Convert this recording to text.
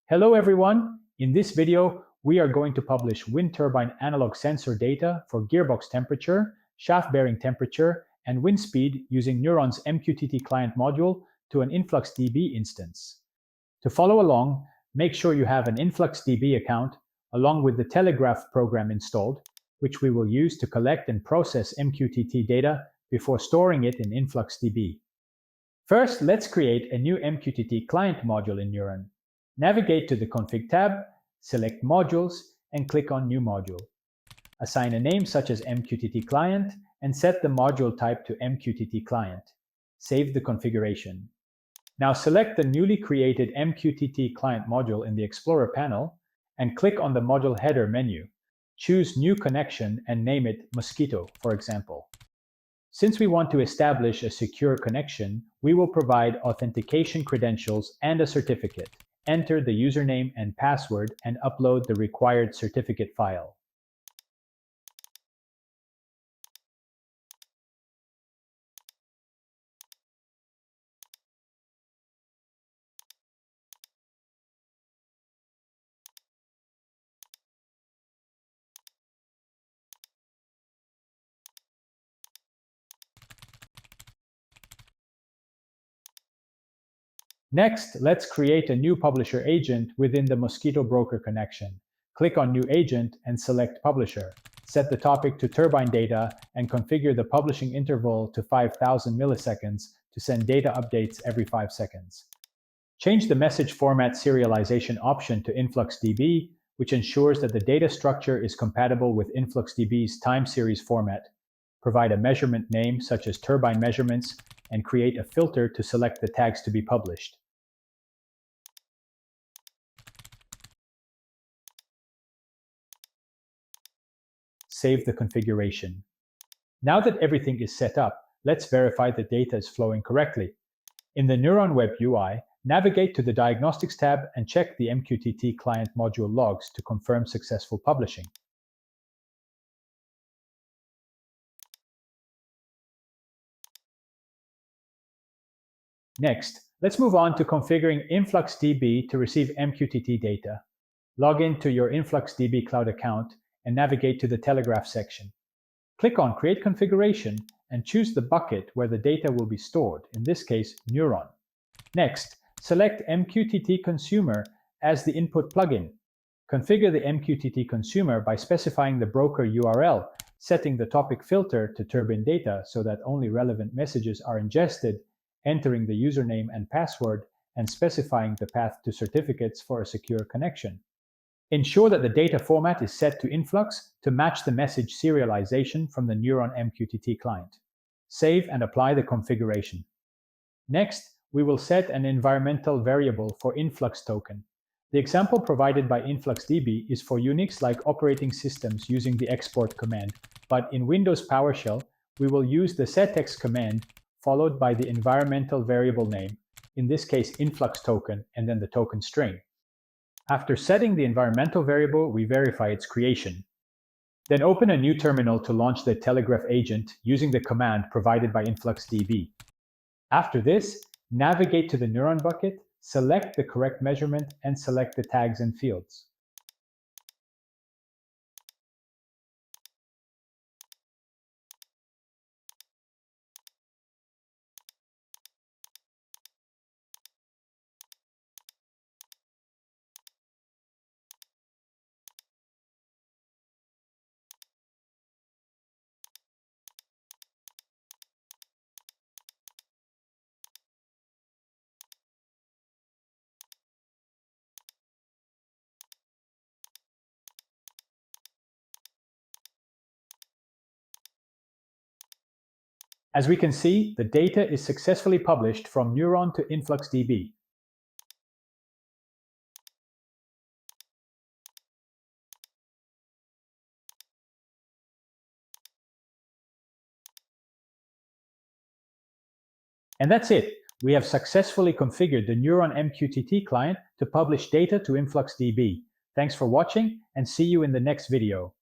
Hello everyone! In this video, we are going to publish wind turbine analog sensor data for gearbox temperature, shaft bearing temperature, and wind speed using N3uron's MQTT client module to an InfluxDB instance. To follow along, make sure you have an InfluxDB account along with the Telegraph program installed, which we will use to collect and process MQTT data before storing it in InfluxDB. First, let's create a new MQTT client module in N3uron. Navigate to the Config tab, select Modules, and click on New Module. Assign a name such as MQTT Client and set the module type to MQTT Client. Save the configuration. Now select the newly created MQTT Client module in the Explorer panel and click on the module header menu. Choose New Connection and name it Mosquito, for example. Since we want to establish a secure connection, we will provide authentication credentials and a certificate. Enter the username and password and upload the required certificate file. Next, let's create a new publisher agent within the Mosquito Broker connection. Click on New Agent and select Publisher. Set the topic to turbine data and configure the publishing interval to 5,000 milliseconds to send data updates every 5 seconds. Change the message format serialization option to InfluxDB, which ensures that the data structure is compatible with InfluxDB's time series format. Provide a measurement name such as turbine measurements and create a filter to select the tags to be published. Save the configuration. Now that everything is set up, let's verify the data is flowing correctly. In the N3uron Web UI, navigate to the Diagnostics tab and check the MQTT client module logs to confirm successful publishing. Next, let's move on to configuring InfluxDB to receive MQTT data. Log in to your InfluxDB Cloud account and navigate to the Telegraph section. Click on Create Configuration and choose the bucket where the data will be stored, in this case, N3uron. Next, select MQTT Consumer as the input plugin. Configure the MQTT Consumer by specifying the broker URL, setting the topic filter to turbine data so that only relevant messages are ingested, entering the username and password, and specifying the path to certificates for a secure connection. Ensure that the data format is set to Influx to match the message serialization from the N3uron MQTT client. Save and apply the configuration. Next, we will set an environmental variable for Influx token. The example provided by InfluxDB is for Unix-like operating systems using the export command, but in Windows PowerShell, we will use the setx command followed by the environmental variable name, in this case Influx token, and then the token string. After setting the environmental variable, we verify its creation. Then open a new terminal to launch the Telegraph agent using the command provided by InfluxDB. After this, navigate to the N3uron bucket, select the correct measurement, and select the tags and fields. As we can see, the data is successfully published from N3uron to InfluxDB. And that's it. We have successfully configured the N3uron MQTT client to publish data to InfluxDB. Thanks for watching and see you in the next video.